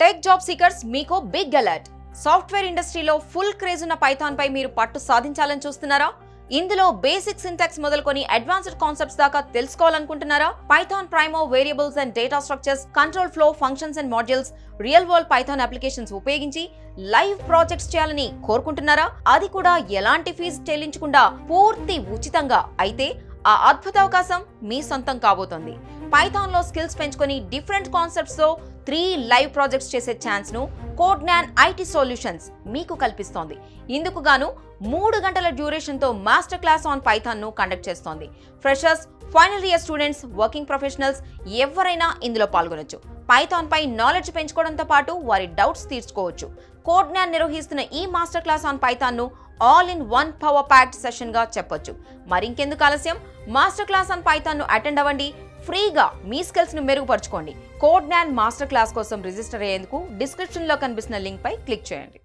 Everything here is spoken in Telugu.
టెక్ జాబ్ సీకర్స్ మీకు బిగ్ అలర్ట్. సాఫ్ట్వేర్ ఇండస్ట్రీలో ఫుల్ క్రేజ్ ఉన్న పైథాన్ పై మీరు పట్టు సాధించాలని చూస్తున్నారా? ఇందులో బేసిక్ సింటాక్స్ మొదలుకొని అడ్వాన్స్డ్ కాన్సెప్ట్స్ దాకా తెలుసుకోవాలనుకుంటున్నారా? పైథాన్ ప్రైమో, variables and data structures, control flow, functions and modules, real world python applications ఉపయోగించి లైవ్ ప్రాజెక్ట్స్ చేయాలని కోరుకుంటున్నారా? అది కూడా ఎలాంటి ఫీజు చెల్లించకుండా పూర్తి ఉచితంగా. అయితే ఆ అద్భుత అవకాశం మీ సొంతం కాబోతోంది. పైథాన్ లో స్కిల్స్ పెంచుకొని డిఫరెంట్ కాన్సెప్ట్స్ తో 3 లైవ్ ప్రాజెక్ట్స్ చేసే ఛాన్స్ ను కోడ్న్యాన్ ఐటీ సొల్యూషన్స్ మీకు కల్పిస్తోంది. ఇందుకు గాను 3 గంటల డ్యూరేషన్ తో మాస్టర్ క్లాస్ ఆన్ పైథాన్ ను కండక్ట్ చేస్తోంది. Freshers, final year students, working professionals ఎవరైనా ఇందులో పాల్గొనొచ్చు. పైథాన్ పై నాలెడ్జ్ పెంచుకోవడంతో పాటు వారి డౌట్స్ తీర్చుకోవచ్చు. కోడ్న్యాన్ నిర్వహిస్తున్న ఈ మాస్టర్ క్లాస్ ఆన్ పైథాన్ ను all in one power packed session గా చెప్పొచ్చు. మరింకెందుకు ఆలస్యం? మాస్టర్ క్లాస్ ఆన్ పైథాన్ ను అటెండ్ అవ్వండి. ఫ్రీగా మీ స్కిల్స్ ను మెరుగుపరచుకోండి. కోడ్న్యాన్ మాస్టర్ క్లాస్ కోసం రిజిస్టర్ అయ్యేందుకు డిస్క్రిప్షన్ లో కనిపిస్తున్న లింక్ పై క్లిక్ చేయండి.